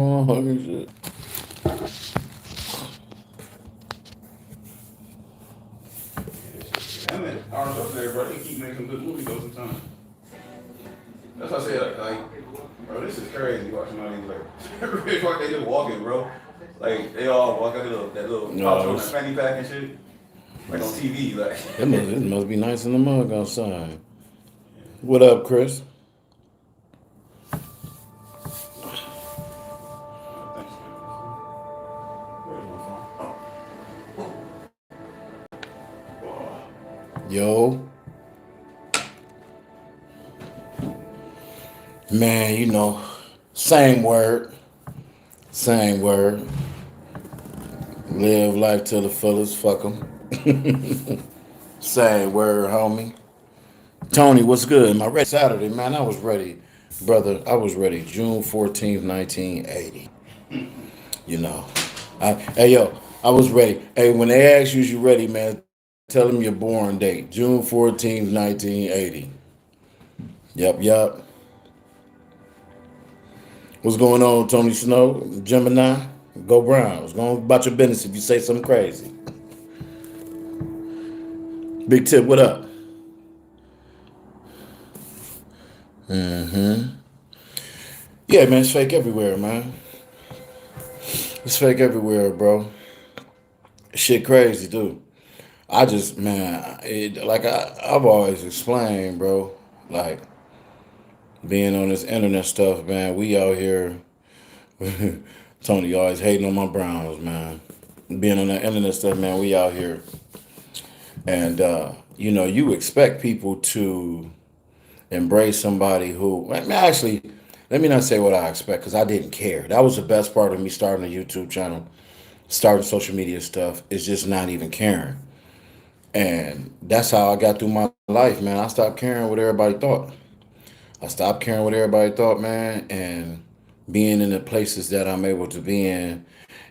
and shit. Him and Arnold Schwarzenegger, bro, they keep making some good movies though sometimes. That's what I said, bro, this is crazy watching all these, like, it's like they just walking, bro. Like, they all walk out that little pouch No, on that fanny pack and shit. Like on TV, like. it must be nice in the mug outside. What up, Chris? Yo. Man, you know, same word. Same word. Live life to the fullest. Fuck 'em. Same word, homie. Tony, what's good? My ready Saturday, man. I was ready, brother. I was ready. June 14th, 1980. You know. Hey, yo, I was ready. Hey, when they ask you ready, man, tell them your born date. June 14th, 1980. Yep. What's going on, Tony Snow? Gemini? Go Browns. Go on about your business if you say something crazy. Big Tip, what up? Yeah, man, it's fake everywhere, man. It's fake everywhere, bro. Shit crazy, dude. I just, man, I've always explained, bro. Like, being on this internet stuff, man, we out here. Tony always hating on my Browns, man. Being on that internet stuff, man, we out here. And, you expect people to embrace somebody who, actually, let me not say what I expect because I didn't care. That was the best part of me starting a YouTube channel, starting social media stuff, is just not even caring. And that's how I got through my life, man. I stopped caring what everybody thought. I stopped caring what everybody thought, man, and being in the places that I'm able to be in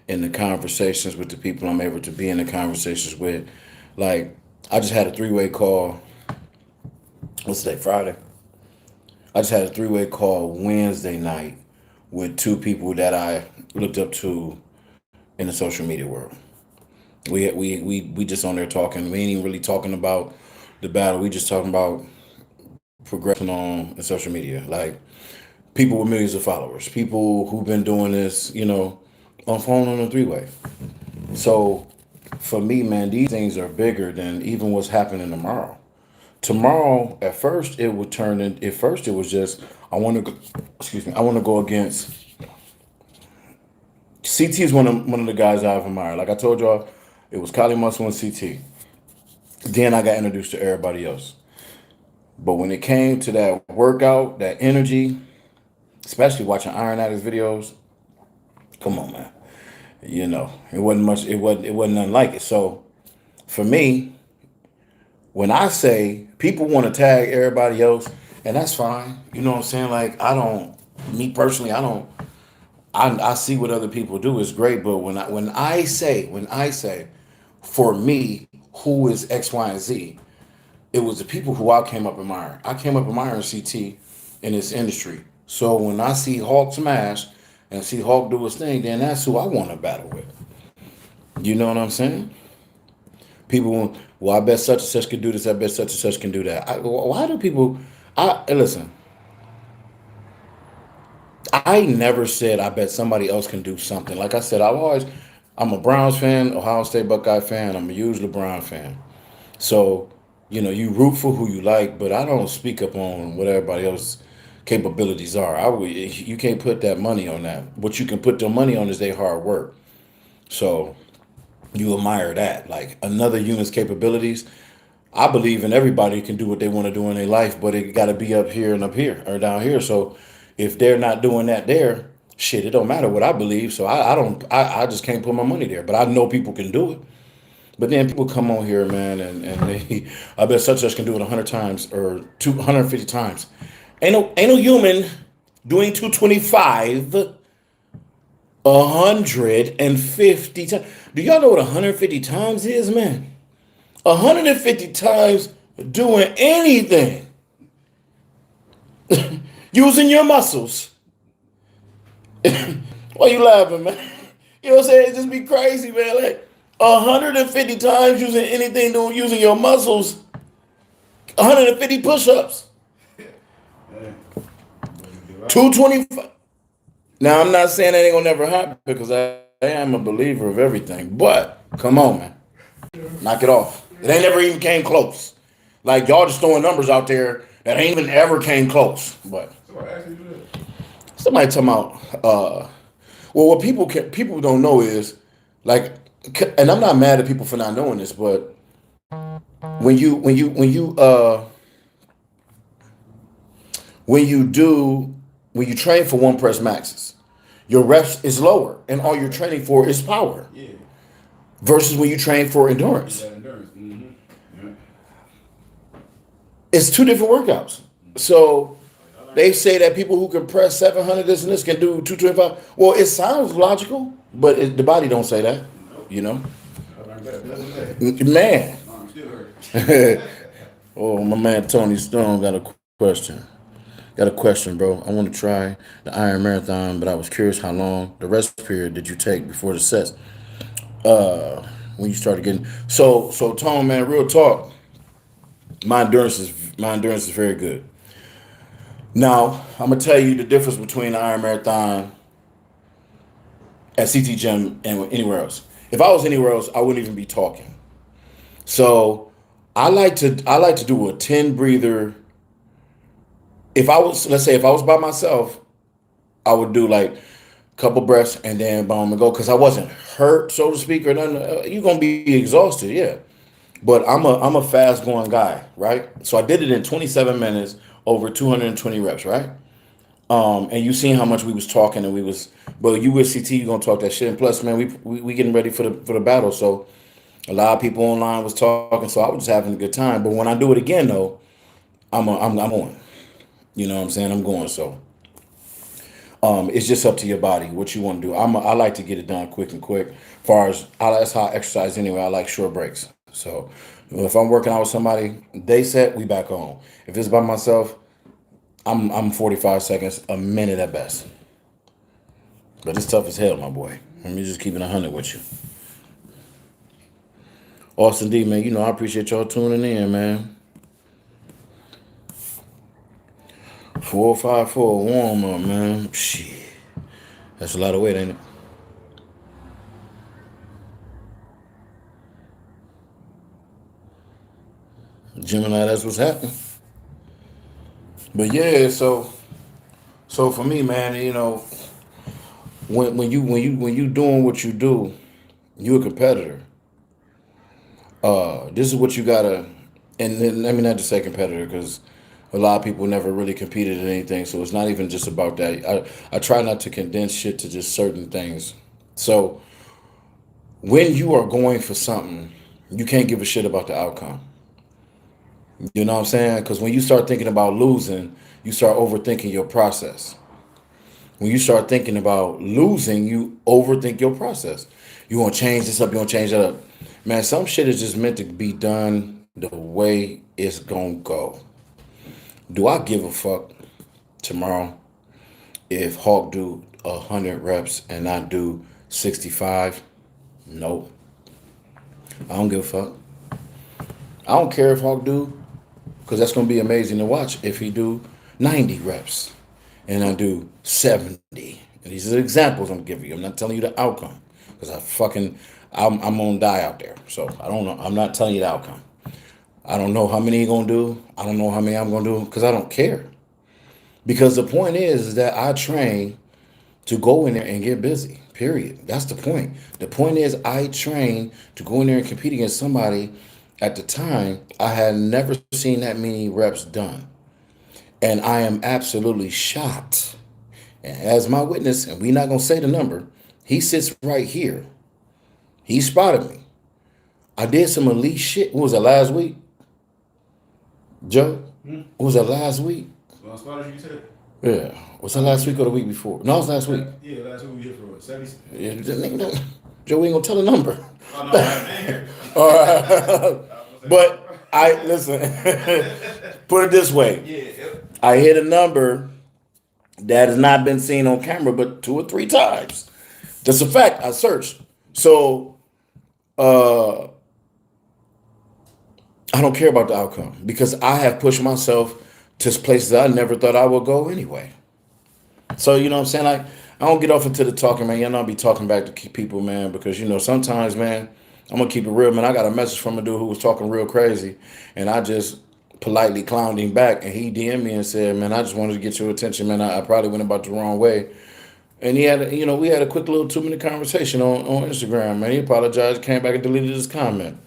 the conversations with the people I'm able to be in the conversations with. Like, I just had a three-way call. What's today? Friday. I just had a three-way call Wednesday night with two people that I looked up to in the social media world. We just on there talking. We ain't even really talking about the battle. We just talking about progressing on social media. Like, people with millions of followers, people who've been doing this, on phone on a three-way. So for me, man, these things are bigger than even what's happening tomorrow. Tomorrow, at first, it would turn in. At first, it was just I want to, excuse me, I want to go against. CT is one of the guys I've admired. Like I told y'all, it was Kali Muscle and CT. Then I got introduced to everybody else. But when it came to that workout, that energy, especially watching Iron Addicts videos, come on, man. It wasn't much. It wasn't nothing like it. So for me, when I say people want to tag everybody else, and that's fine. You know what I'm saying? Like, I don't. Me personally, I don't. I see what other people do is great, but when I say, for me, who is X, Y, and Z, it was the people who I came up admiring. I came up admiring CT in this industry. So when I see Hulk smash and see Hulk do his thing, then that's who I want to battle with. You know what I'm saying? People, well, I bet such and such can do this. I bet such and such can do that. Why do people? Listen. I never said I bet somebody else can do something. Like I said, I'm a Browns fan, Ohio State Buckeye fan. I'm a huge LeBron fan. So, you root for who you like, but I don't speak up on what everybody else's capabilities are. You can't put that money on that. What you can put their money on is their hard work. So you admire that. Like another unit's capabilities, I believe in everybody can do what they want to do in their life, but it got to be up here and up here or down here. So if they're not doing that there, shit, it don't matter what I believe. So I don't, I just can't put my money there. But I know people can do it. But then people come on here, man, and they, I bet such and such can do it 100 times or 250 times. Ain't no human doing 225 150 times. Do y'all know what 150 times is, man? 150 times doing anything, using your muscles Why you laughing, man? You know what I'm saying? It just be crazy, man. Like 150 times using anything, doing using your muscles. 150 push-ups. Hey, 225. Now I'm not saying that ain't gonna never happen because I am a believer of everything. But come on, man, knock it off. It ain't never even came close. Like y'all just throwing numbers out there that ain't even ever came close. But somebody asked me to do that. somebody talking about, well, what people don't know is like, and I'm not mad at people for not knowing this, but when you when you do when you train for one press maxes, your reps is lower, and all you're training for is power. Yeah. Versus when you train for endurance, That endurance. Yeah. it's two different workouts. So they say that people who can press 700 this and this can do 225. Well, it sounds logical, but the body don't say that. Nope. You know, I learned that the other day. man. I'm still hurt. Oh, my man Tony Stone got a question. Got a question, bro. I want to try the Iron Marathon, but I was curious how long the rest period did you take before the sets? When you started getting so Tone, man, real talk. My endurance is very good. Now I'm gonna tell you the difference between the Iron Marathon at CT Gym and anywhere else. If I was anywhere else, I wouldn't even be talking. So I like to do a 10 breather. If I was, let's say, if I was by myself, I would do like a couple breaths and then boom and go because I wasn't hurt, so to speak, or nothing. You're gonna be exhausted, yeah. But I'm a fast going guy, right? So I did it in 27 minutes over 220 reps, right? And you seen how much we was talking and we was, but you with CT, you gonna talk that shit. And plus, man, we getting ready for the battle, so a lot of people online was talking, so I was just having a good time. But when I do it again, though, I'm going. You know what I'm saying? I'm going. So it's just up to your body what you want to do. I like to get it done quick and quick. Far as that's how I exercise anyway. I like short breaks. So if I'm working out with somebody, they set, we back on. If it's by myself, I'm 45 seconds, a minute at best. But it's tough as hell, my boy. Let me just keep it 100 with you. Austin D, man, I appreciate y'all tuning in, man. 454 warm up, man. Shit. That's a lot of weight, ain't it? Gemini, that's what's happening. But yeah, so for me, man, when you doing what you do, you a competitor. This is what you gotta, and then, let me not just say competitor because a lot of people never really competed in anything, so it's not even just about that. I try not to condense shit to just certain things. So when you are going for something, you can't give a shit about the outcome. You know what I'm saying? Because when you start thinking about losing, you start overthinking your process. When you start thinking about losing, you overthink your process. You want to change this up, you want to change that up. Man, some shit is just meant to be done the way it's gonna go. Do I give a fuck tomorrow if Hawk do 100 reps and I do 65? Nope. I don't give a fuck. I don't care if Hawk do, because that's gonna be amazing to watch if he do 90 reps and I do 70. And these are the examples I'm giving you. I'm not telling you the outcome because I'm gonna die out there. So I don't know. I'm not telling you the outcome. I don't know how many you're gonna do. I don't know how many I'm gonna do because I don't care. Because the point is that I train to go in there and get busy. Period. That's the point. The point is I train to go in there and compete against somebody. At the time, I had never seen that many reps done. And I am absolutely shocked. And as my witness, and we're not gonna say the number, he sits right here. He spotted me. I did some elite shit. What was that, last week? Joe? What was that, last week? Well, as far as you said. Yeah. Was that last week or the week before? No, it was last week. Yeah, last week we hit for what, 70? Yeah, Joe, we ain't gonna tell the number. Oh, no, I ain't. All right. But listen, put it this way. Yeah. I hit a number that has not been seen on camera but 2 or 3 times. That's a fact. I searched. So I don't care about the outcome because I have pushed myself to places I never thought I would go anyway. So you know what I'm saying? Like I don't get off into the talking, man. You know, I'll be talking back to people, man, because you know sometimes, man, I'm gonna keep it real, man. I got a message from a dude who was talking real crazy, and I just politely clowned him back, and he DM'd me and said, "Man, I just wanted to get your attention, man. I probably went about the wrong way." And he had, you know, we had a quick little 2 minute conversation on Instagram, man. He apologized, came back and deleted his comment.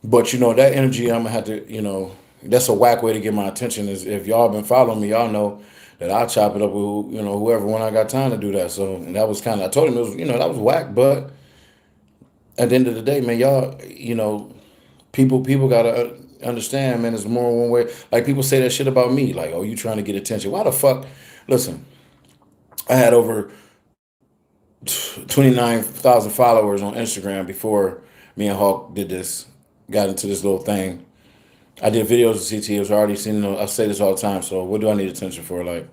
But you know that energy, I'm gonna have to, you know, that's a whack way to get my attention. Is if y'all been following me, y'all know that I chop it up with you know whoever when I got time to do that. So that was kind of I told him it was you know that was whack. But at the end of the day, man, y'all, you know, people gotta understand, man. There's more than one way. Like people say that shit about me, like, oh, you trying to get attention? Why the fuck? Listen, I had over 29,000 followers on Instagram before me and Hawk did this, got into this little thing. I did videos with CT. It was already seen. I say this all the time. So what do I need attention for? Like,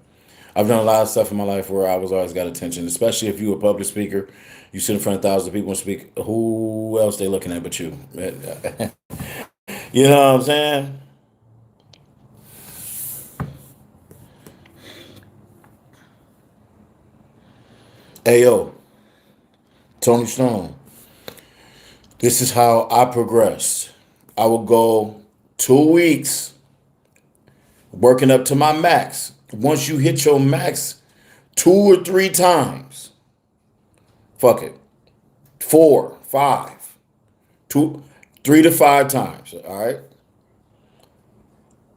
I've done a lot of stuff in my life where I was always got attention. Especially if you a public speaker, you sit in front of thousands of people and speak. Who else they looking at but you? You know what I'm saying? Ayo, Tony Stone. This is how I progressed. I would go 2 weeks working up to my max. Once you hit your max 2 or 3 times, fuck it. 4, 5, 2, 3 to 5 times. All right.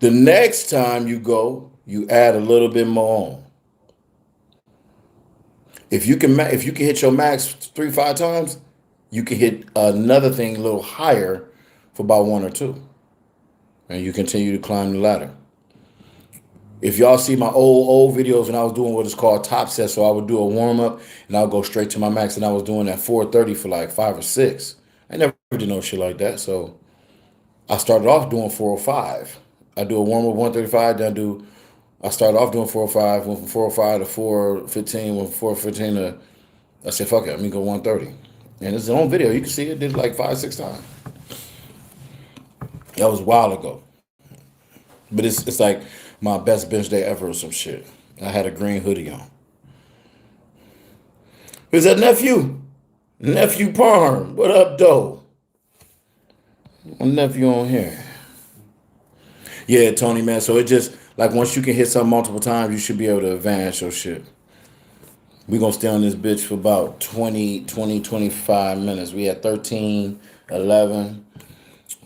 The next time you go, you add a little bit more on. If you can hit your max 3, 5 times, you can hit another thing a little higher for about 1 or 2, and you continue to climb the ladder. If y'all see my old videos when I was doing what is called top set, so I would do a warm up and I'll go straight to my max, and I was doing that 430 for like 5 or 6. I never did no shit like that, so I started off doing 405. I do a warm up 135, then I started off doing 405, went from 405 to 415, went from 415 to I said fuck it, let me go 130, and it's on video. You can see it did like 5, 6 times. That was a while ago. But it's like my best bench day ever or some shit. I had a green hoodie on. Who's that nephew? Nephew Parm. What up, though? My nephew on here. Yeah, Tony, man. So it just, like, once you can hit something multiple times, you should be able to advance your shit. We're going to stay on this bitch for about 25 minutes. We had 13, 11.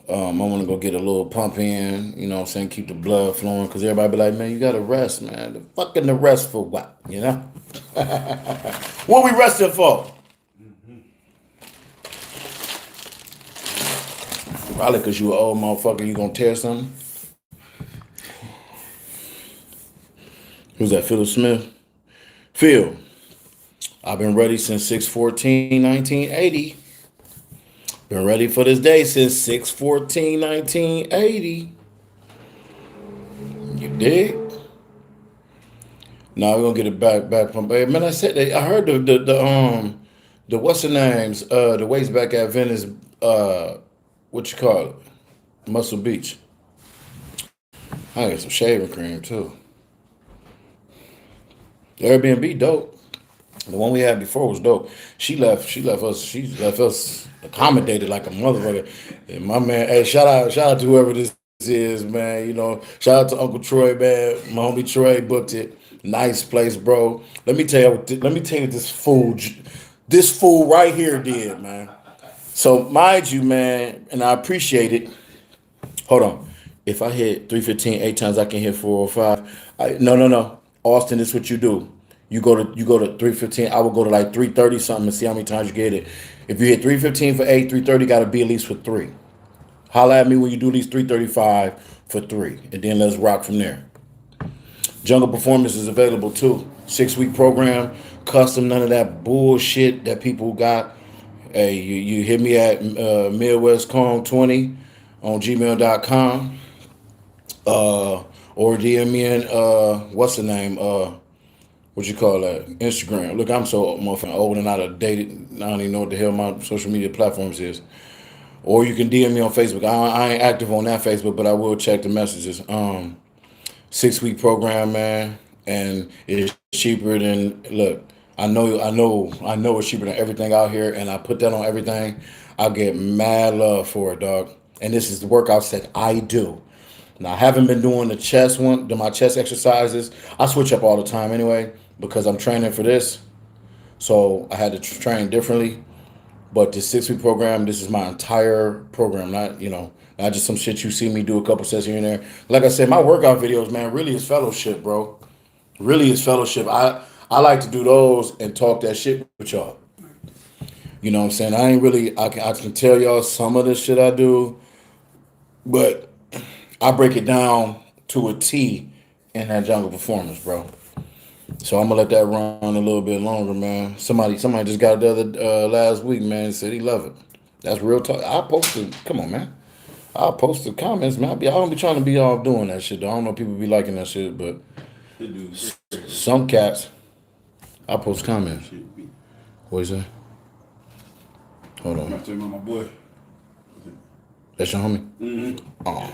I want to go get a little pump in, you know what I'm saying, keep the blood flowing, because everybody be like, man, you got to rest, man. The rest for what, you know? What we resting for? Probably because you an old motherfucker, you going to tear something. Who's that, Philip Smith? Phil, I've been ready since 6/14/1980. Been ready for this day since 6/14/1980. You dig? Now we're gonna get it back from man. I said that, I heard the what's the names the waist back at Venice what you call it, Muscle Beach. I got some shaving cream too. The Airbnb dope. The one we had before was dope. She left us accommodated like a motherfucker. And my man, hey, shout out to whoever this is, man. You know, shout out to Uncle Troy, man. My homie Troy booked it. Nice place, bro. Let me tell you what this fool right here did, man. So mind you, man, and I appreciate it. Hold on. If I hit 315 8 times, I can hit 405. No. Austin, this is what you do. You go to 315. I will go to like 330 something and see how many times you get it. If you hit 315 for 8, 330 got to be at least for 3. Holla at me when you do at least 335 for 3, and then let's rock from there. Jungle Performance is available too. 6-week program, custom, none of that bullshit that people got. Hey, you hit me at MidwestCon20 on gmail.com. Or DM me in what's the name? what you call that, Instagram. Look, I'm so motherfucking old and out of dated. I don't even know what the hell my social media platforms is. Or you can DM me on Facebook. I ain't active on that Facebook, but I will check the messages. 6 week program, man, and it's cheaper than look. I know it's cheaper than everything out here, and I put that on everything. I get mad love for it, dog. And this is the workouts that I do. Now I haven't been doing the chest one, my chest exercises. I switch up all the time anyway because I'm training for this, so I had to train differently. But this 6 week program, this is my entire program, not just some shit you see me do a couple sets here and there. Like I said, my workout videos, man, really is fellowship, bro. Really is fellowship. I like to do those and talk that shit with y'all. You know what I'm saying? I ain't really. I can tell y'all some of the shit I do, but I break it down to a T in that jungle performance, bro. So I'm gonna let that run a little bit longer, man. Somebody just got it the other last week, man. Said he love it. That's real talk. I posted. Come on, man. I'll post the comments, man. I don't be trying to be all doing that shit. Though. I don't know if people be liking that shit, but some cats, I post comments. What is that? Hold I'm on. not talking about my boy. That's your homie? Mm-hmm. Oh.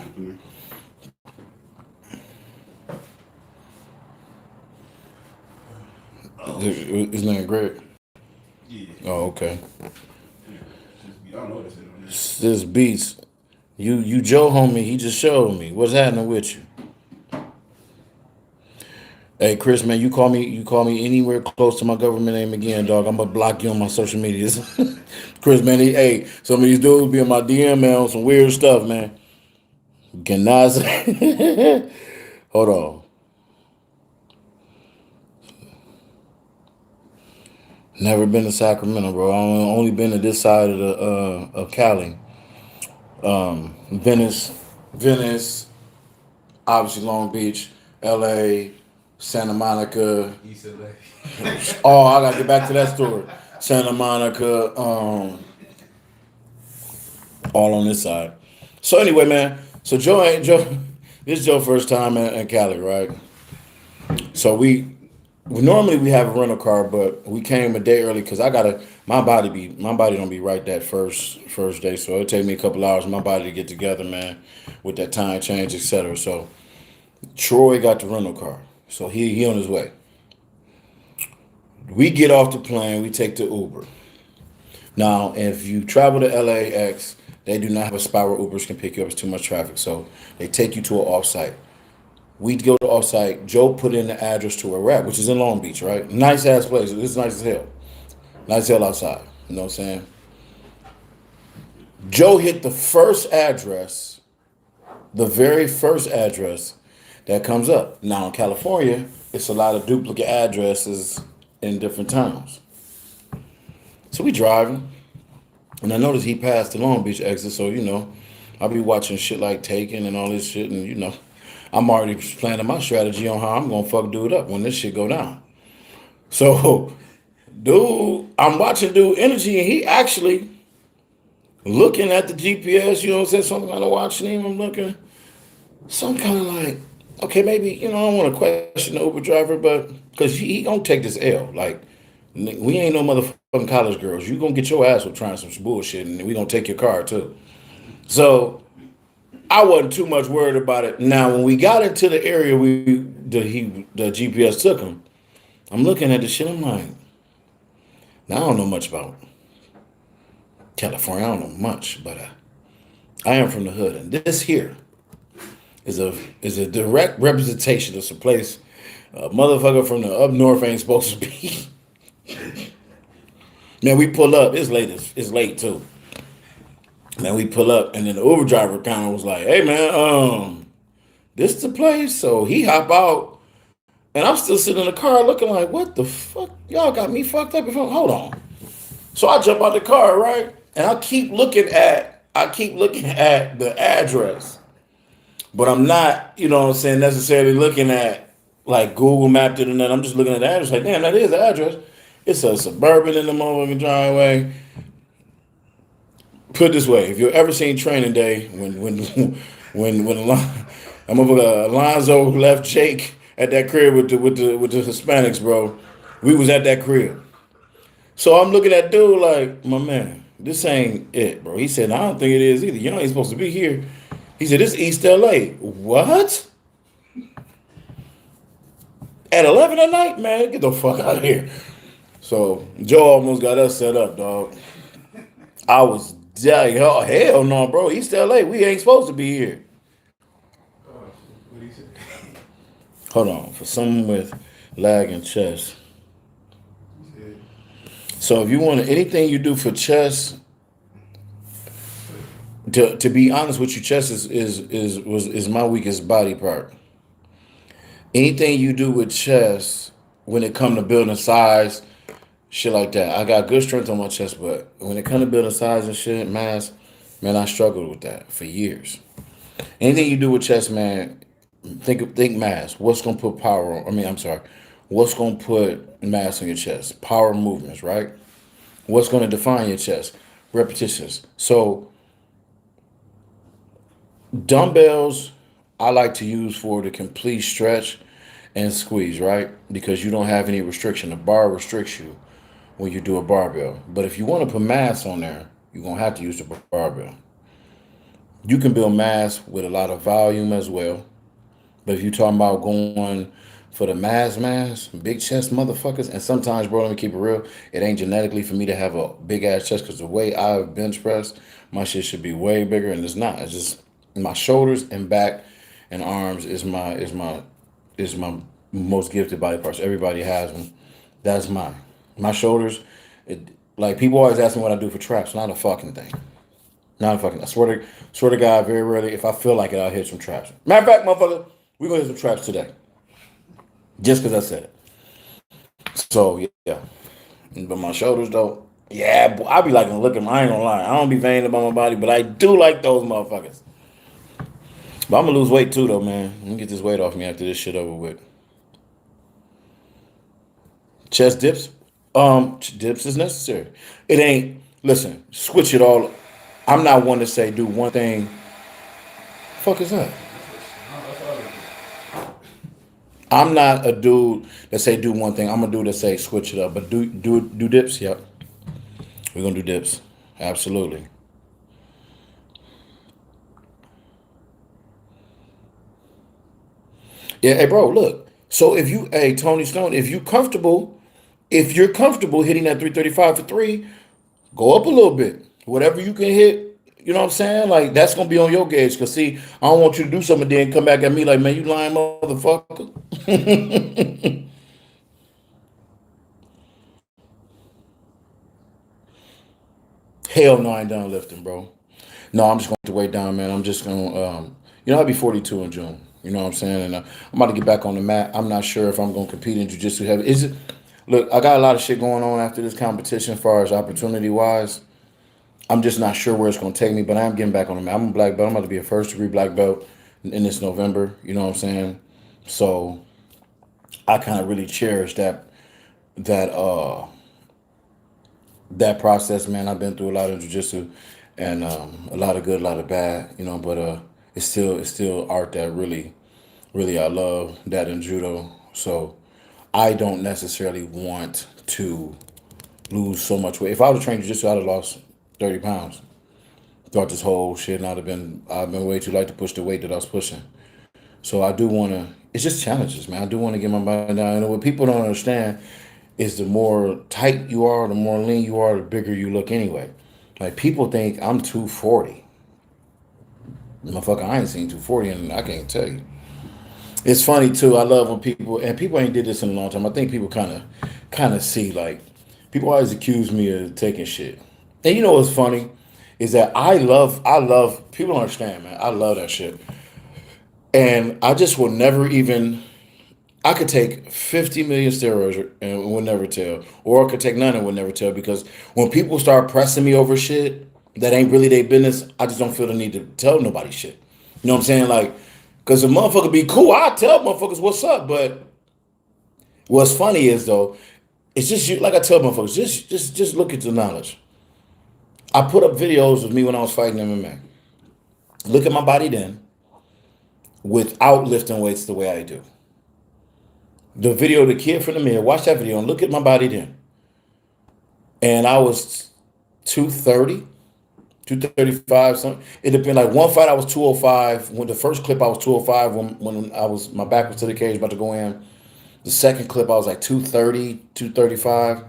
His name Greg? Yeah. Oh, okay. I don't know what I said on this. This beats. You Joe homie, he just showed me. What's happening with you? Hey Chris, man, you call me anywhere close to my government name again, dog. I'm gonna block you on my social medias. Chris, man, hey, some of these dudes be in my DM, man, on some weird stuff, man. You cannot say. Hold on. Never been to Sacramento, bro. I only been to this side of Cali. Venice, obviously Long Beach, LA, Santa Monica. East LA. Oh, I gotta get back to that story. Santa Monica, all on this side. So anyway, man. So Joe ain't Joe. This is Joe's first time in Cali, right? So normally we have a rental car, but we came a day early because I gotta my body don't be right that first day. So it'll take me a couple hours for my body to get together, man, with that time change, etc. So Troy got the rental car, so he on his way. We get off the plane, we take the Uber. Now, if you travel to LAX, they do not have a spot where Ubers can pick you up. It's too much traffic, so they take you to an offsite. We go to offsite. Joe put in the address to where we're at, which is in Long Beach, right? Nice ass place. It's nice as hell. Nice as hell outside. You know what I'm saying? Joe hit the very first address that comes up. Now in California, it's a lot of duplicate addresses in different towns. So we driving, and I noticed he passed the Long Beach exit, so I'll be watching shit like Taken and all this shit, and I'm already planning my strategy on how I'm gonna fuck dude up when this shit go down. So, dude, I'm watching dude energy, and he actually looking at the GPS. You know what I'm saying? So I'm kind of watching him. I'm looking. So I'm kind of like, okay, maybe I don't want to question the Uber driver, but because he gonna take this L. Like, we ain't no motherfucking college girls. You gonna get your ass with trying some bullshit, and we gonna take your car too. So I wasn't too much worried about it. Now, when we got into the area the GPS took him, I'm looking at the shit. I'm like, now I don't know much about California. I don't know much, but I am from the hood, and this here is a direct representation of some place a motherfucker from the up north ain't supposed to be. Man, we pull up. It's late. It's late too. Man, we pull up, and then the Uber driver kind of was like, "Hey, man, this the place." So he hop out, and I'm still sitting in the car looking like, "What the fuck? Y'all got me fucked up." Hold on. So I jump out the car, right, and I keep looking at the address, but I'm not, what I'm saying, necessarily looking at like Google mapped it, and then I'm just looking at the address like, damn, that is the address. It's a suburban in the motherfucking driveway. Put it this way, if you've ever seen Training Day, when Alonzo left Jake at that crib with the Hispanics, bro. We was at that crib. So I'm looking at dude like, my man, this ain't it, bro. He said, I don't think it is either. You ain't supposed to be here. He said, this is East LA. What? At 11 at night? Man, get the fuck out of here. So Joe almost got us set up, dog. I was like, oh, hell no, bro. East LA, we ain't supposed to be here. Oh, shit. What do you say? Hold on. For someone with lag and chest. He said, So if you want anything you do for chest, to be honest with you, chest is my weakest body part. Anything you do with chest, when it come to building size, shit like that, I got good strength on my chest, but when it come to building size and shit, mass, man, I struggled with that for years. Anything you do with chest, man, think mass. What's gonna put power on? I mean, I'm sorry. What's gonna put mass on your chest? Power movements, right? What's gonna define your chest? Repetitions. So dumbbells, I like to use for the complete stretch and squeeze, right? Because you don't have any restriction. The bar restricts you when you do a barbell. But if you want to put mass on there, you're gonna have to use the barbell. You can build mass with a lot of volume as well. But if you're talking about going for the mass, big chest motherfuckers, and sometimes, bro, let me keep it real, it ain't genetically for me to have a big ass chest because the way I bench press, my shit should be way bigger, and it's not. It's just my shoulders and back and arms is my most gifted body parts. Everybody has them. That's mine. My shoulders, like people always ask me what I do for traps. Not a fucking thing. Not a fucking. I swear to God, very rarely, if I feel like it, I'll hit some traps. Matter of fact, motherfucker, we're gonna hit some traps today. Just because I said it. So yeah, but my shoulders though, yeah, I be like looking. I ain't gonna lie, I don't be vain about my body, but I do like those motherfuckers. But I'm gonna lose weight too, though, man. Let me get this weight off me after this shit over with. Chest dips, dips is necessary. It ain't. Listen, switch it all. I'm not one to say do one thing. Fuck is that? that's all it I'm not a dude that say do one thing. I'm a dude that say switch it up. But do dips. Yep, we're gonna do dips. Absolutely. Yeah, hey, bro, look. So hey, Tony Stone, if you're comfortable hitting that 335 for three, go up a little bit. Whatever you can hit, you know what I'm saying? Like, that's going to be on your gauge. Because, see, I don't want you to do something and then come back at me like, man, you lying motherfucker. Hell no, I ain't done lifting, bro. No, I'm just going to weight down, man. I'm just going to, I'll be 42 in June. You know what I'm saying? And I'm about to get back on the mat. I'm not sure if I'm going to compete in jiu-jitsu heavy. Look, I got a lot of shit going on after this competition as far as opportunity-wise. I'm just not sure where it's going to take me, but I am getting back on the mat. I'm a black belt. I'm about to be a first-degree black belt in this November. You know what I'm saying? So I kind of really cherish that that process, man. I've been through a lot of jujitsu and a lot of good, a lot of bad, but it's still art that really I love that in judo. So I don't necessarily want to lose so much weight. If I would have trained jiu-jitsu, I'd have lost 30 pounds throughout this whole shit, and I've been way too light to push the weight that I was pushing. So I do want to. It's just challenges, man. I do want to get my body down. What people don't understand is the more tight you are, the more lean you are, the bigger you look anyway. Like people think I'm 240. Motherfucker, I ain't seen 240 and I can't tell you. It's funny too. I love when people ain't did this in a long time. I think people kind of see like people always accuse me of taking shit. And you know what's funny is that I love people don't understand, man. I love that shit. And I just will never even I could take 50 million steroids and would never tell. Or I could take none and would never tell because when people start pressing me over shit that ain't really their business, I just don't feel the need to tell nobody shit. You know what I'm saying? Like, because a motherfucker be cool, I tell motherfuckers what's up. But what's funny is though, it's just you like I tell motherfuckers, just look at the knowledge. I put up videos of me when I was fighting MMA. Look at my body then without lifting weights the way I do. The video of the kid from the mirror. Watch that video and look at my body then. And I was 230, 235, something. It depended. Like one fight, I was 205. When the first clip, I was 205 when I was my back was to the cage, about to go in. The second clip, I was like 230, 235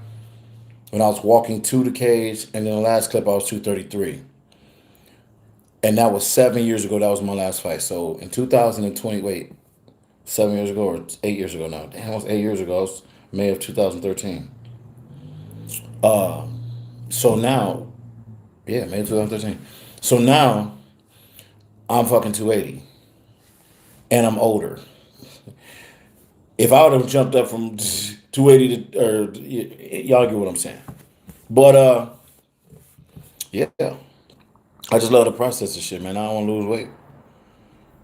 when I was walking to the cage. And then the last clip, I was 233. And that was 7 years ago. That was my last fight. So in 2020, wait, 7 years ago or 8 years ago now? Damn, it was 8 years ago. It was May of 2013. So now, yeah, May 2013. So now I'm fucking 280 and I'm older. If I would have jumped up from 280 to, or y'all get what I'm saying. But yeah, I just love the process of shit, man. I don't want to lose weight.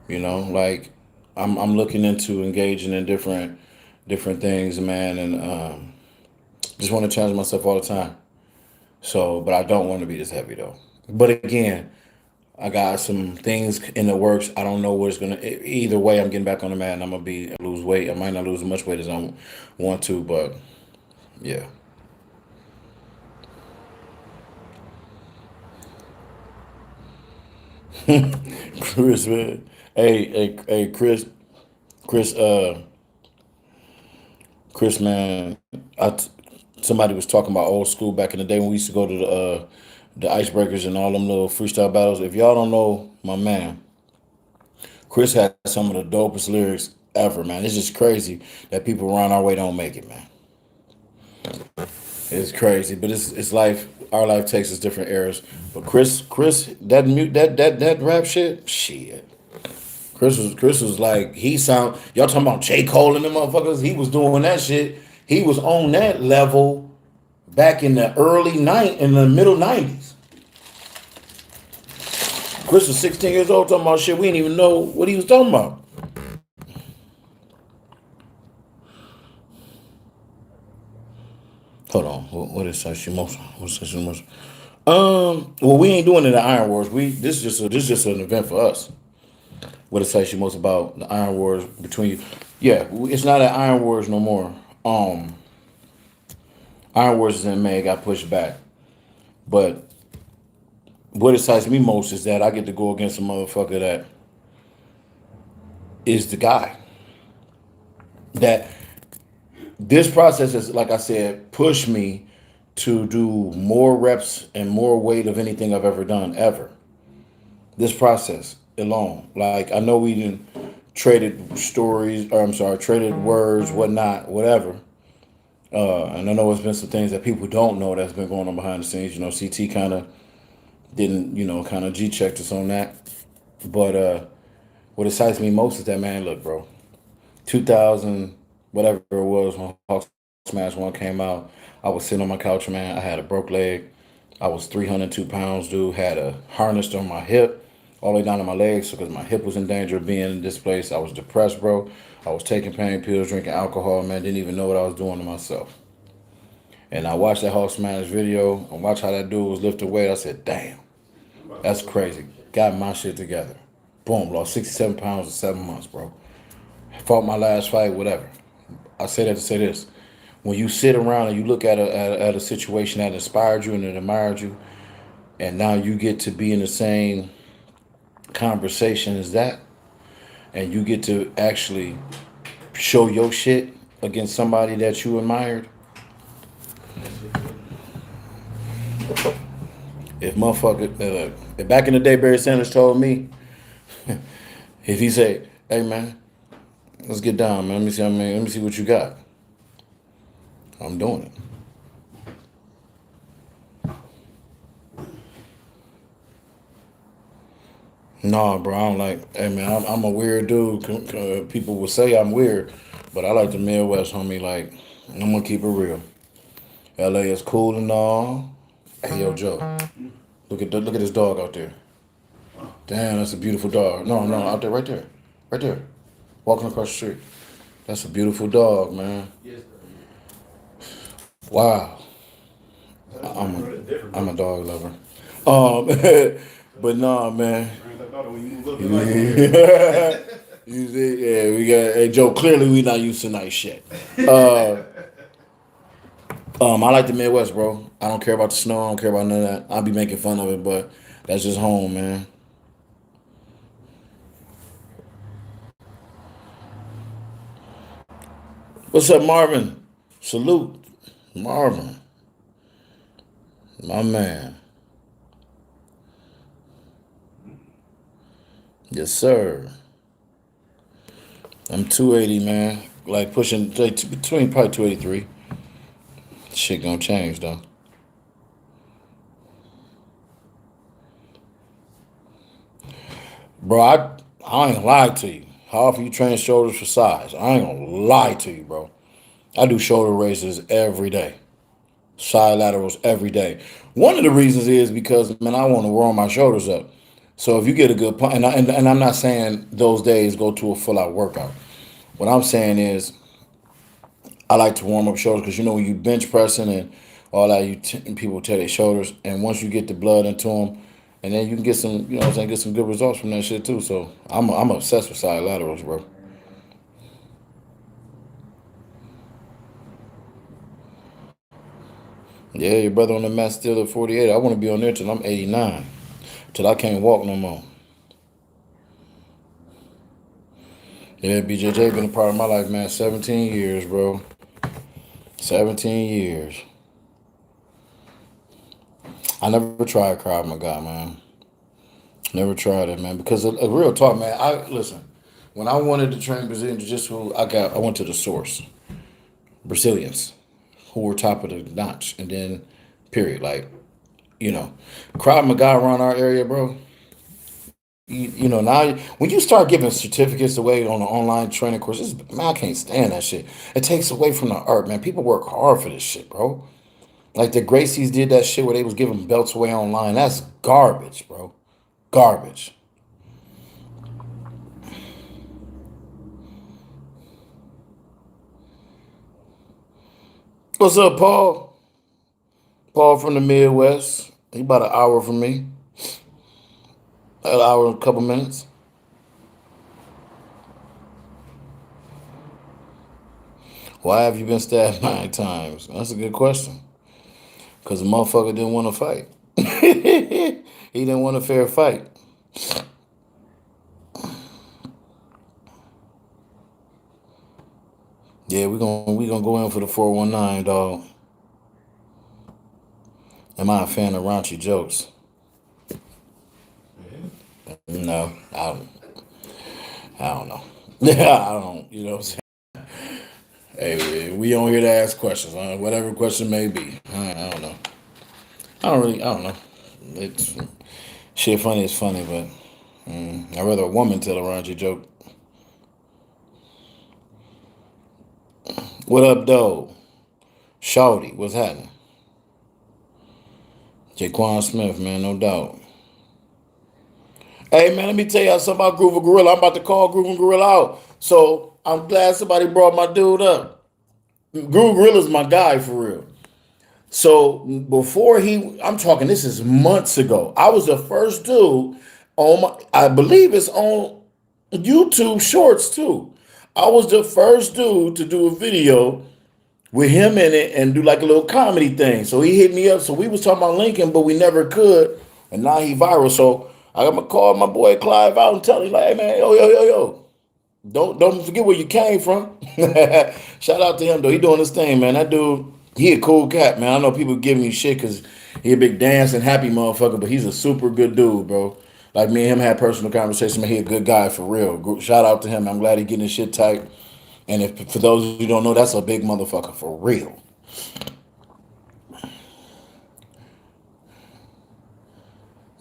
You know, like I'm looking into engaging in different things, man, and just want to challenge myself all the time. So, but I don't want to be this heavy though. But again, I got some things in the works. I don't know where it's gonna. Either way, I'm getting back on the mat, and I'm gonna lose weight. I might not lose as much weight as I want to, but yeah. Chris, man. Hey, Chris, Chris, man. Somebody was talking about old school back in the day when we used to go to the icebreakers and all them little freestyle battles. If y'all don't know my man, Chris had some of the dopest lyrics ever, man. It's just crazy that people around our way don't make it, man. It's crazy, but it's life. Our life takes us different eras. But Chris, that rap shit. Chris was like y'all talking about J. Cole and them motherfuckers. He was doing that shit. He was on that level back in the middle '90s. Chris was 16 years old talking about shit we didn't even know what he was talking about. Hold on, what is Sashimoto? What's Sashimoto? Well, we ain't doing it at Iron Wars. This is just an event for us. What is Sashimoto about the Iron Wars between you? Yeah, it's not at Iron Wars no more. Iron Wars is in May, got pushed back. But what excites me most is that I get to go against a motherfucker that is the guy. That this process is, like I said, pushed me to do more reps and more weight of anything I've ever done, ever. This process alone. Like, I know we didn't traded words, whatnot, whatever. And I know it's been some things that people don't know that's been going on behind the scenes. You know, CT kind of didn't, kind of G-checked us on that. But what excites me most is that, man, look, bro, 2000, whatever it was, when Hawk Smash 1 came out, I was sitting on my couch, man. I had a broke leg. I was 302 pounds, dude. Had a harness on my hip all the way down to my legs because my hip was in danger of being in this place. I was depressed, bro. I was taking pain pills, drinking alcohol, man. Didn't even know what I was doing to myself. And I watched that Hawk Smash video and watched how that dude was lifting weight. I said, damn, that's crazy. Got my shit together. Boom, lost 67 pounds in 7 months, bro. Fought my last fight, whatever. I say that to say this. When you sit around and you look at a situation that inspired you and that admired you, and now you get to be in the same conversation as that, and you get to actually show your shit against somebody that you admired. If motherfucker, if back in the day Barry Sanders told me, if he said, "Hey man, let's get down, man. Let me see what you got," I'm doing it. No, bro, I don't like. Hey, man, I'm a weird dude. People will say I'm weird, but I like the Midwest, homie. Like, I'm gonna keep it real. LA is cool and all. Hey, yo, Joe, look at this dog out there. Damn, that's a beautiful dog. No, out there, right there, walking across the street. That's a beautiful dog, man. Wow, I'm a dog lover. Um, but nah, man. You see, yeah, we got. Hey, Joe. Clearly, we not used to nice shit. Uh, I like the Midwest, bro. I don't care about the snow. I don't care about none of that. I'll be making fun of it, but that's just home, man. What's up, Marvin? Salute, Marvin, my man. Yes, sir. I'm 280, man. Like pushing like, between probably 283. Shit gonna change though, bro. I ain't gonna lie to you. How often you train shoulders for size? I ain't gonna lie to you, bro. I do shoulder raises every day, side laterals every day. One of the reasons is because man, I want to warm my shoulders up. So if you get a good pump, and I'm not saying those days go to a full out workout. What I'm saying is I like to warm up shoulders because you know when you bench pressing and all that, people tear their shoulders, and once you get the blood into them, and then you can get some, you know, what I'm saying, get some good results from that shit too. So I'm obsessed with side laterals, bro. Yeah, your brother on the mat still at 48. I want to be on there till I'm 89, till I can't walk no more. Yeah, BJJ been a part of my life, man. 17 years, bro. 17 years. I never tried Krav Maga, man. Never tried it, man. Because a real talk, man. I listen. When I wanted to train Brazilian Jiu Jitsu, I went to the source, Brazilians, who were top of the notch, and then period. Like you know, Krav Maga around our area, bro. You know now when you start giving certificates away on the online training courses, man, I can't stand that shit. It takes away from the art, man. People work hard for this shit, bro. Like the Gracies did that shit where they was giving belts away online. That's garbage, bro. Garbage. What's up, Paul? Paul from the Midwest. He about an hour from me. An hour and a couple minutes. Why have you been stabbed 9 times? That's a good question. Because the motherfucker didn't want to fight. He didn't want a fair fight. Yeah, we gonna go in for the 419, dog. Am I a fan of raunchy jokes? No, I don't know. Yeah, I don't. You know what I'm saying? Hey, we on here to ask questions, whatever question may be. I don't know. I don't know. It's shit. Funny is funny, but I'd rather a woman tell a raunchy joke. What up, though? Shawty, what's happening? Jaquan Smith, man, no doubt. Hey, man, let me tell y'all something about Groove Gorilla. I'm about to call Groove Gorilla out. So I'm glad somebody brought my dude up. Groove Gorilla's my guy for real. So before I'm talking, this is months ago. I was the first dude on I believe it's on YouTube Shorts too. I was the first dude to do a video with him in it and do like a little comedy thing. So he hit me up. So we was talking about Lincoln, but we never could. And now he viral. So I got to call my boy Clive out and tell him like, hey man, yo. Don't forget where you came from. Shout out to him though. He doing his thing, man. That dude, he a cool cat, man. I know people giving me shit because he a big dancing happy motherfucker, but he's a super good dude, bro. Like me and him had personal conversation, man. He a good guy for real. Shout out to him. I'm glad he getting his shit tight. And if for those who don't know, that's a big motherfucker for real.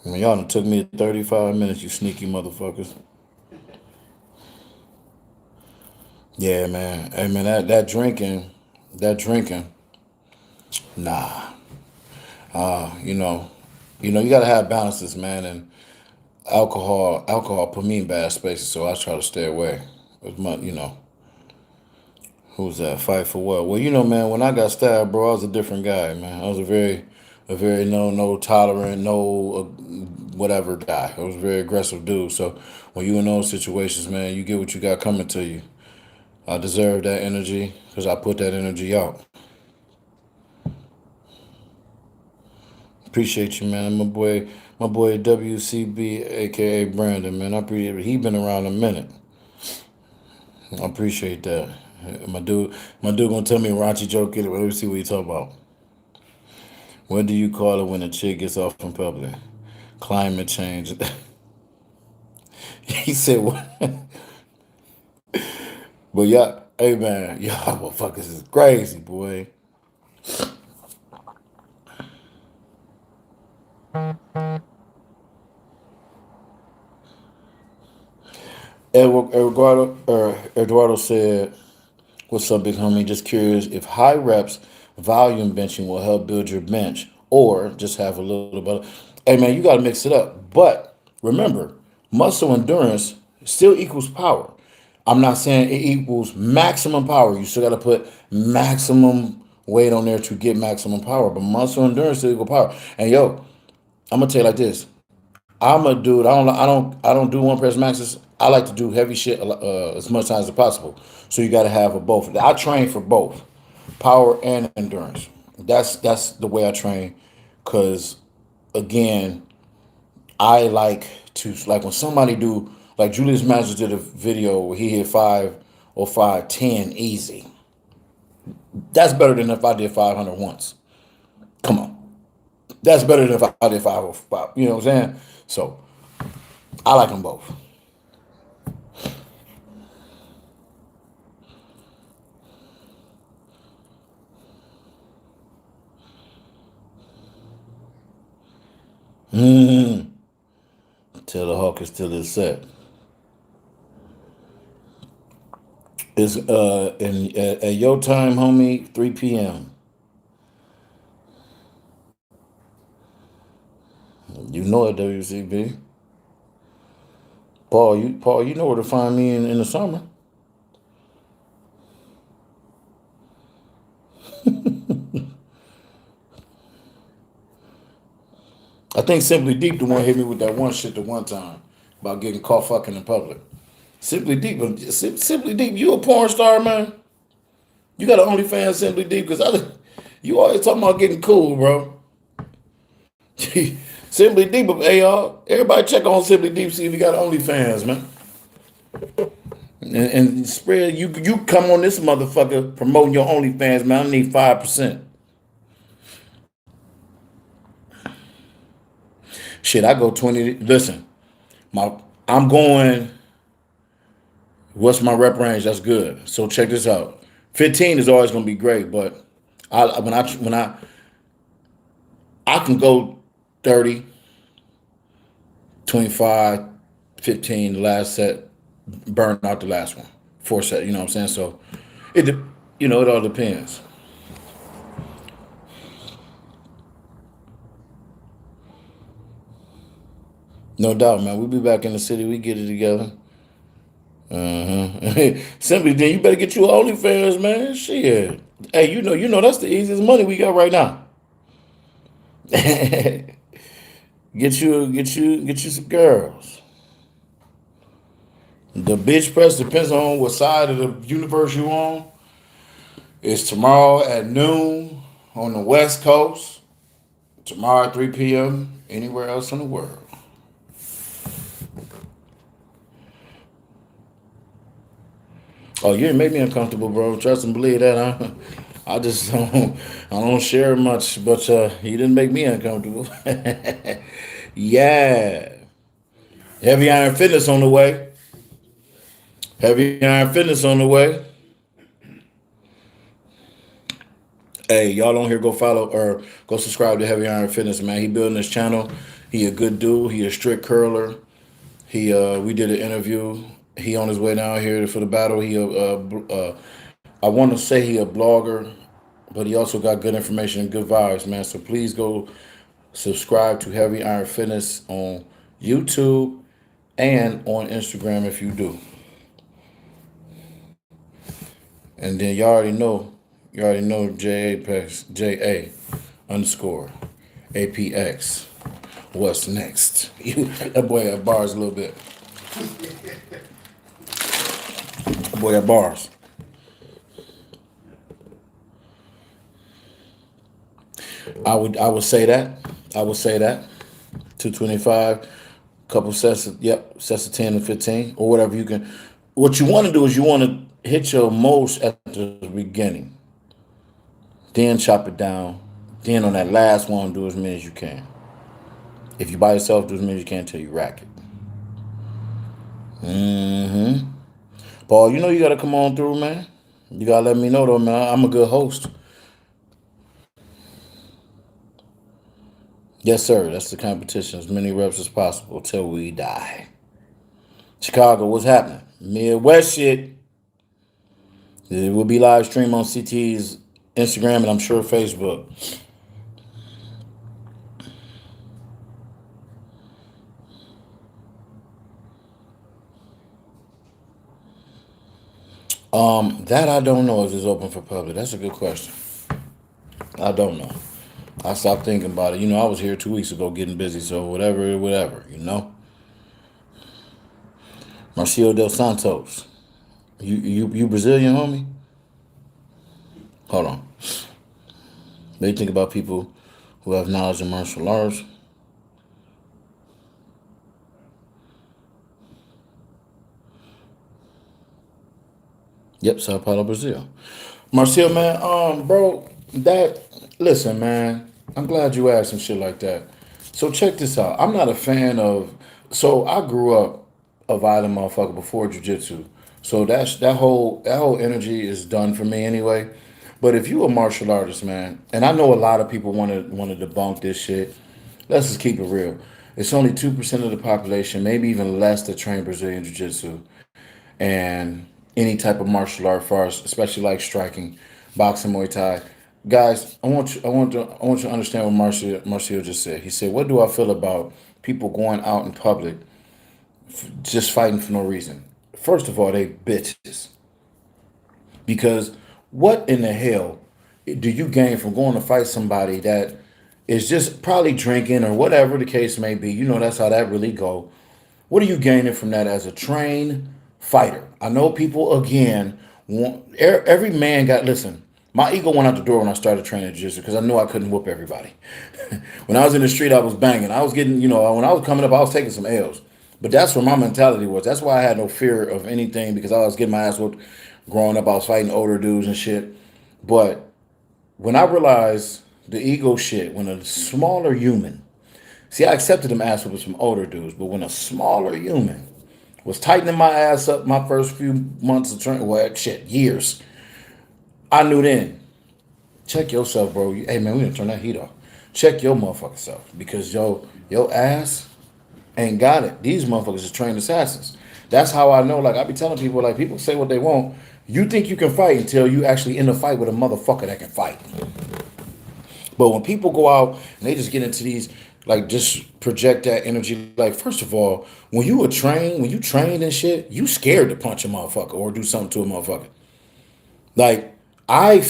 I mean, y'all done took me 35 minutes, you sneaky motherfuckers. Yeah, man. Hey, man, that drinking, nah. You know, you gotta have balances, man. And alcohol put me in bad spaces, so I try to stay away. With my, who's that? Fight for what? Well, man, when I got stabbed, bro, I was a different guy, man. I was a very a very no tolerant, no whatever guy. I was a very aggressive dude. So when you in those situations, man, you get what you got coming to you. I deserve that energy because I put that energy out. Appreciate you, man. My boy WCB, aka Brandon, man. I appreciate he been around a minute. I appreciate that. My dude gonna tell me a raunchy joke. Let me see what you talk about. What do you call it when a chick gets off in public? Climate change. He said what? But yeah, hey man, y'all motherfuckers is crazy, boy. Eduardo said, "What's up, big homie? Just curious if high reps volume benching will help build your bench, or just have a little bit. Hey man, you got to mix it up. But remember, muscle endurance still equals power. I'm not saying it equals maximum power. You still got to put maximum weight on there to get maximum power. But muscle endurance still equal power. And yo, I'm gonna tell you like this. I'm a dude. I don't do one press maxes. I like to do heavy shit as much times as possible. So you got to have a both. I train for both, power and endurance. That's the way I train. Cause again, I like to like when somebody do like Julius Masters did a video where he hit 5 or 510 easy. That's better than if I did 500 once. Come on, that's better than if I did 505. You know what I'm saying? So I like them both. Tell the Hawkers till it's set. It's at your time, homie, 3 p.m. You know it, WCB. Paul, you know where to find me in the summer. I think Simply Deep the one hit me with that one shit the one time about getting caught fucking in public. Simply Deep, you a porn star, man? You got an OnlyFans Simply Deep? Because you always talking about getting cool, bro. Simply Deep, hey y'all, everybody check on Simply Deep, see if you got OnlyFans, man. And spread you come on this motherfucker promoting your OnlyFans, man. I need 5%. Shit, I go 20. Listen, my I'm going. What's my rep range? That's good. So check this out. 15 is always gonna be great, but I can go 30, 25, 15. The last set, burn out the last one. 4 set. You know what I'm saying? So it all depends. No doubt, man. We be back in the city. We get it together. Simply, then you better get you OnlyFans, man. Shit. Hey, you know that's the easiest money we got right now. Get you some girls. The bitch press depends on what side of the universe you on. It's tomorrow at noon on the West Coast. Tomorrow at 3 p.m. anywhere else in the world. Oh, you didn't make me uncomfortable, bro. Trust and believe that. I just don't share much, but you didn't make me uncomfortable. Yeah, heavy iron fitness on the way. Heavy iron fitness on the way. Hey, y'all on here, go follow or go subscribe to Heavy Iron Fitness, man. He building his channel. He a good dude. He a strict curler. We did an interview. He on his way down here for the battle. I want to say he a blogger, but he also got good information and good vibes, man. So please go subscribe to Heavy Iron Fitness on YouTube and on Instagram if you do. And then you already know J Apex, JA underscore. APX. What's next? That boy got bars a little bit. That boy got bars. I would say that. I would say that. 225, couple sets of sets of 10 and 15 or whatever you can. What you want to do is you want to hit your most at the beginning, then chop it down, then on that last one do as many as you can. If you by yourself, do as many as you can until you rack it. Paul, you know you gotta come on through, man. You gotta let me know though, man. I'm a good host. Yes, sir. That's the competition. As many reps as possible till we die. Chicago, what's happening? Midwest shit. It will be live stream on CT's Instagram and I'm sure Facebook. That I don't know if it's open for public. That's a good question. I don't know. I stopped thinking about it. You know, I was here 2 weeks ago getting busy, so whatever, you know. Marcio Del Santos. You Brazilian, homie? Hold on. What do you think about people who have knowledge of martial arts? Yep, Sao Paulo, Brazil. Marcel, man, bro, listen, man, I'm glad you asked some shit like that. So check this out. I'm not a fan of, so I grew up a violent motherfucker before jiu-jitsu. So that whole energy is done for me anyway. But if you a martial artist, man, and I know a lot of people want to debunk this shit, let's just keep it real. It's only 2% of the population, maybe even less, that train Brazilian jiu-jitsu and any type of martial art for us, especially like striking, boxing, Muay Thai. Guys, I want you to understand what Marcio just said. He said, "What do I feel about people going out in public just fighting for no reason?" First of all, they bitches. Because what in the hell do you gain from going to fight somebody that is just probably drinking or whatever the case may be? You know that's how that really go. What are you gaining from that as a trained fighter? I know people again want every man got listen. My ego went out the door when I started training jiu-jitsu because I knew I couldn't whoop everybody. When I was in the street, I was banging. I was getting, when I was coming up, I was taking some L's. But that's where my mentality was. That's why I had no fear of anything because I was getting my ass whooped growing up. I was fighting older dudes and shit. But when I realized the ego shit, when a smaller human, see, I accepted them ass whoopings from older dudes, but when a smaller human was tightening my ass up my first few months of training, well, shit, years, I knew then, check yourself, bro. Hey, man, we didn't turn that heat off. Check your motherfucking self because your ass ain't got it. These motherfuckers is trained assassins. That's how I know. Like, I be telling people, like, people say what they want. You think you can fight until you actually in a fight with a motherfucker that can fight. But when people go out and they just get into these, like, just project that energy. Like, first of all, when you train and shit, you scared to punch a motherfucker or do something to a motherfucker. Like, I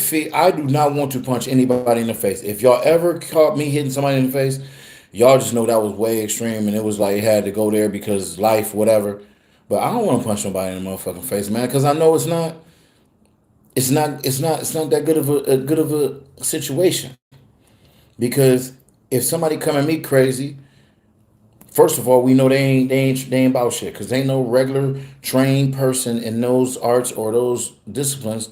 do not want to punch anybody in the face. If y'all ever caught me hitting somebody in the face, y'all just know that was way extreme and it was like it had to go there because life, whatever. But I don't want to punch nobody in the motherfucking face, man, because I know it's not that good of a situation. Because if somebody come at me crazy, first of all, we know they ain't about shit because they ain't no regular trained person in those arts or those disciplines.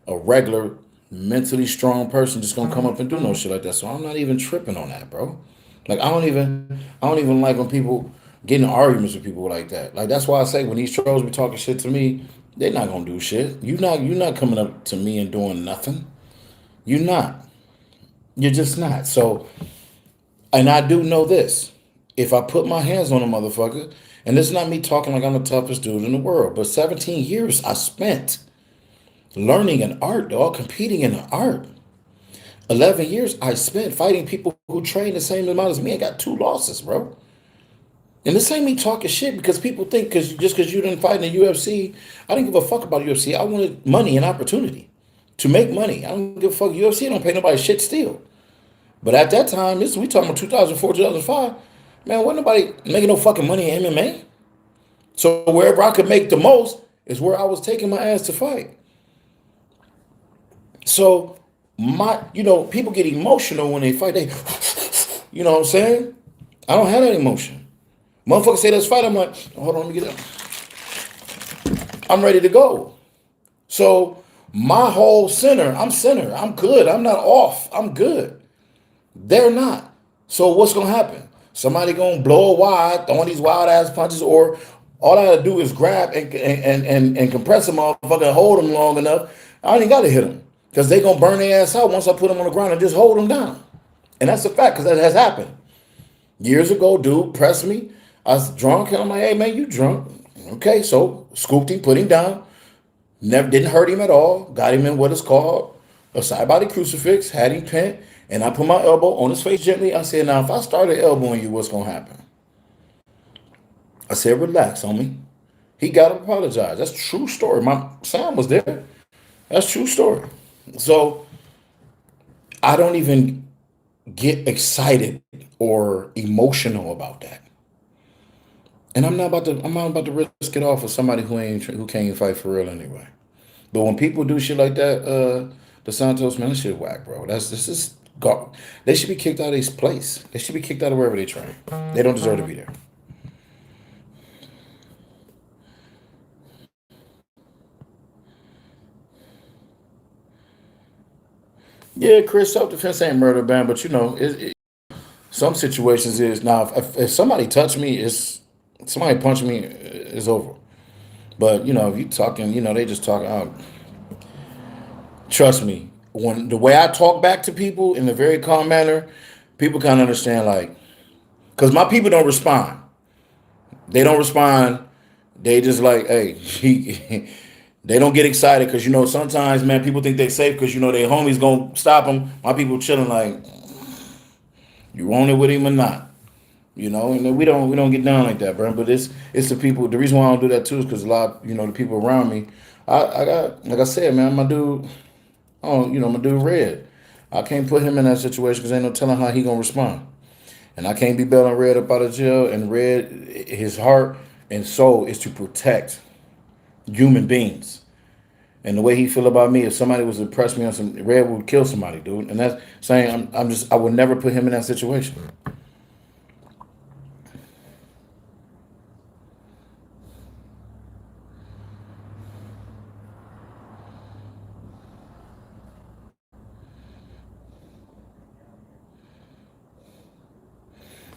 A regular mentally strong person just gonna come up and do no shit like that. So I'm not even tripping on that, bro. Like I don't even like when people get in arguments with people like that. Like that's why I say when these trolls be talking shit to me, they're not gonna do shit. You're not coming up to me and doing nothing. You're not. You're just not. So, and I do know this. If I put my hands on a motherfucker, and it's not me talking like I'm the toughest dude in the world, but 17 years I spent learning an art, dog, competing in an art. 11 years I spent fighting people who train the same amount as me and got 2 losses, bro. And this ain't me talking shit because people think because you didn't fight in the UFC, I didn't give a fuck about UFC. I wanted money and opportunity to make money. I don't give a fuck. UFC don't pay nobody shit still. But at that time, this we talking about 2004, 2005. Man, wasn't nobody making no fucking money in MMA. So wherever I could make the most is where I was taking my ass to fight. So people get emotional when they fight. They, you know what I'm saying? I don't have that emotion. Motherfuckers say let's fight. I'm like, hold on, let me get up. I'm ready to go. So my whole center, I'm center. I'm good. I'm not off. I'm good. They're not. So what's gonna happen? Somebody gonna blow a wide, throwing these wild ass punches, or all I gotta do is grab and compress them motherfucker and hold them long enough. I ain't gotta hit them because they gonna burn their ass out once I put them on the ground and just hold them down. And that's a fact because that has happened. Years ago, dude pressed me. I was drunk and I'm like, hey man, you drunk. Okay, so scooped him, put him down. Never didn't hurt him at all. Got him in what is called a side body crucifix. Had him pinned, and I put my elbow on his face gently. I said, "Now, if I started elbowing you, what's gonna happen?" I said, "Relax, homie." He got to apologize. That's a true story. My Sam was there. That's a true story. So I don't even get excited or emotional about that. And I'm not about to risk it all for somebody who can't even fight for real anyway. But when people do shit like that, the Santos man, that shit whack, bro. This is God. They should be kicked out of this place. They should be kicked out of wherever they train. They don't deserve to be there. Yeah, Chris, self defense ain't murder, man. But some situations is now. If somebody touch me, it's somebody punch me, it's over. But if you talking, they just talking. Trust me, when the way I talk back to people in a very calm manner, people kind of understand. Like, because my people don't respond. They don't respond. They just like, hey, they don't get excited because sometimes, man, people think they safe because their homies gonna stop them. My people chilling like, you on it with him or not, and we don't get down like that, bro. But it's the people. The reason why I don't do that too is because a lot, the people around me. I got like I said, man, my dude. Oh, my dude Red. I can't put him in that situation because ain't no telling how he gonna respond. And I can't be bailing Red up out of jail. And Red, his heart and soul is to protect human beings. And the way he feel about me, if somebody was to press me on some, Red would kill somebody, dude. And that's saying I would never put him in that situation.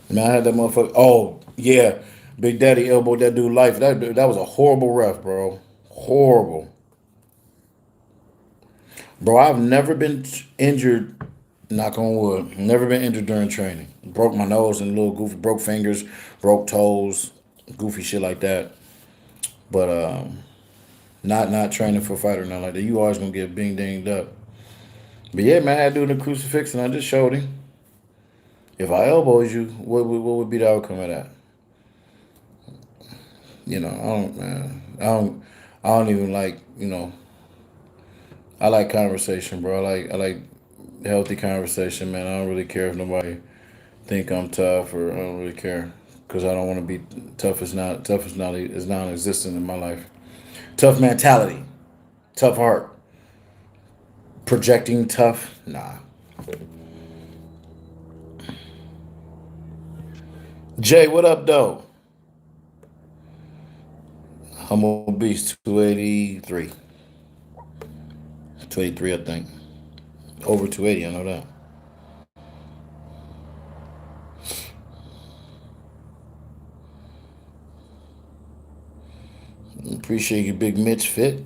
Man, I had that motherfucker. Oh yeah, Big Daddy elbowed that dude life. That was a horrible ref, bro. Horrible. Bro, I've never been injured, knock on wood, never been injured during training. Broke my nose and little goofy, broke fingers, broke toes, goofy shit like that. But not training for a fight or nothing like that. You always gonna get bing dinged up. But yeah, man, I had to do the crucifix and I just showed him. If I elbowed you, what would be the outcome of that? I don't, man. I don't even like, I like conversation, bro. I like healthy conversation, man. I don't really care if nobody think I'm tough or I don't really care because I don't want to be tough. Is non-existent in my life. Tough mentality, tough heart, projecting tough. Nah. Jay, what up, though? Humble Beast 283, 283, I think. Over 280, I know that. Appreciate you, Big Mitch Fit.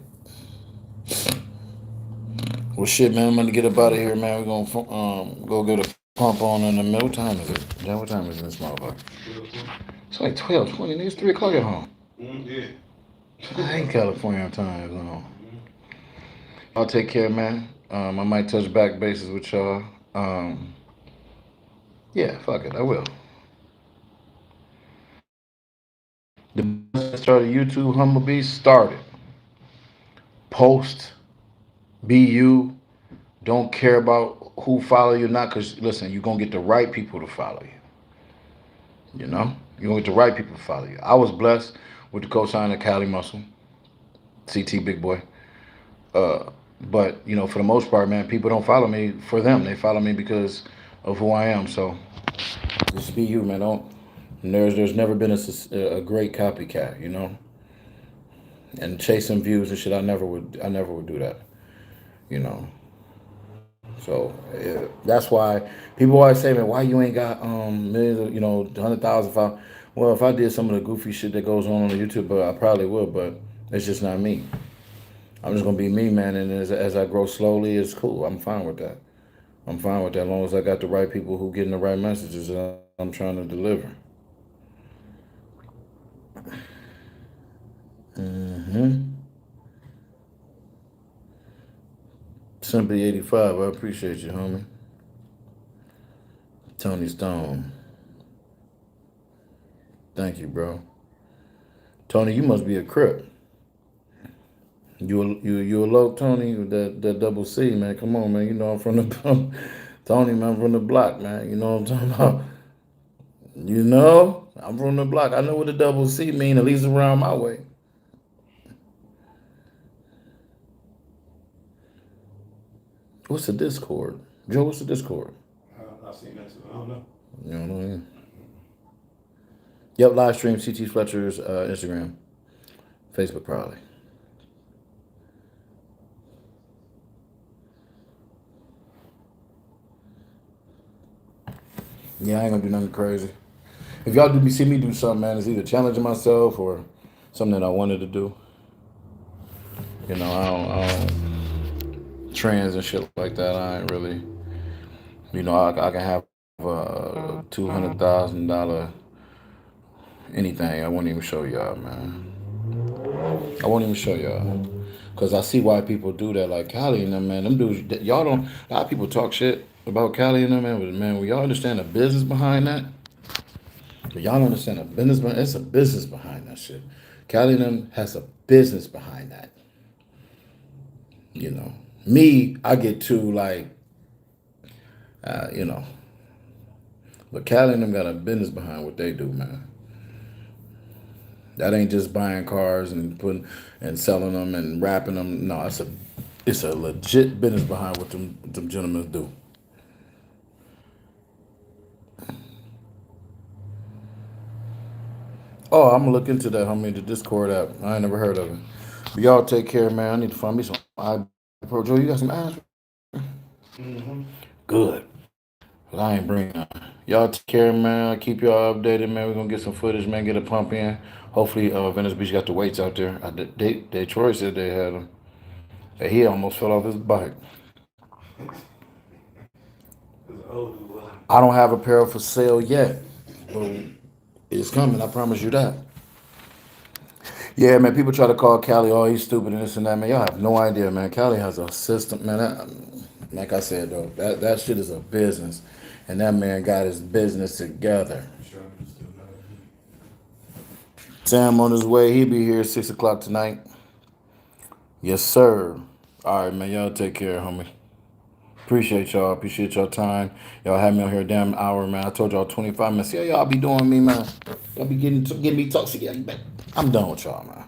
Well, shit, man, I'm gonna get up out of here, man. We're gonna go get a pump on in the middle. What time is it? Yeah, what time is this motherfucker? It's like 12:20. Nigga, it's 3 o'clock at home. Yeah. I hate California time zone. I'll take care, man. I might touch back bases with y'all. Yeah, fuck it, I will. The started YouTube Humble Beast started. Post BU Don't care about who follow you or not, because listen, you're gonna get the right people to follow you. You know, you're gonna get the right people to follow you. I was blessed with the cosign of Cali Muscle, CT Big Boy. Uh, but for the most part, man, people don't follow me for them. They follow me because of who I am. So just be you, man. Don't. There's never been a great copycat, and chasing views and shit. I never would do that, you know. So that's why people always say, man, why you ain't got millions, 100,000 followers. Well, if I did some of the goofy shit that goes on the YouTube, I probably would, but it's just not me. I'm just gonna be me, man. And as I grow slowly, it's cool. I'm fine with that. I'm fine with that as long as I got the right people who getting the right messages that I'm trying to deliver. Mm-hmm. Simply 85. I appreciate you, homie. Tony Stone. Thank you, bro. Tony, you must be a crip. You a low Tony with that double C, man. Come on, man. You know I'm from the Tony, man. I'm from the block, man. You know what I'm talking about. I'm from the block. I know what the double C mean. At least around my way. What's the Discord, Joe? What's the Discord? I've seen that too. I don't know. You know what I mean? Yep, live stream CT Fletcher's Instagram, Facebook probably. Yeah, I ain't gonna do nothing crazy. If y'all see me do something, man, it's either challenging myself or something that I wanted to do. I don't trans and shit like that. I ain't really, I can have a $200,000 anything. I won't even show y'all, man. I won't even show y'all. Cause I see why people do that. Like Cali and them, man, them dudes. Y'all don't. A lot of people talk shit about Cali and them, man. But man, when y'all understand the business behind that, but y'all don't understand the business. It's a business behind that shit. Cali and them has a business behind that. You know, me, I get too like, uh, you know, but Cali and them got a business behind what they do, man. That ain't just buying cars and putting and selling them and wrapping them. No, it's a legit business behind what them gentlemen do. Oh, I'm gonna look into that, homie. The Discord app. I ain't never heard of it. But y'all take care, man. I need to find me some iPro. Joe, you got some ass? Mm-hmm. Good. But I ain't bringing none. Y'all take care, man. I'll keep y'all updated, man. We're gonna get some footage, man. Get a pump in. Hopefully, Venice Beach got the weights out there. Detroit said they had them. He almost fell off his bike. I don't have apparel for sale yet, but it's coming. I promise you that. Yeah, man. People try to call Cali, oh, he's stupid and this and that, man. Y'all have no idea, man. Cali has a system, man. Like I said, though, that shit is a business, and that man got his business together. Sam on his way. He'll be here at 6 o'clock tonight. Yes, sir. All right, man. Y'all take care, homie. Appreciate y'all. Appreciate y'all time. Y'all had me on here a damn hour, man. I told y'all 25 minutes. See how y'all be doing me, man. Y'all be getting me toxic. I'm done with y'all, man.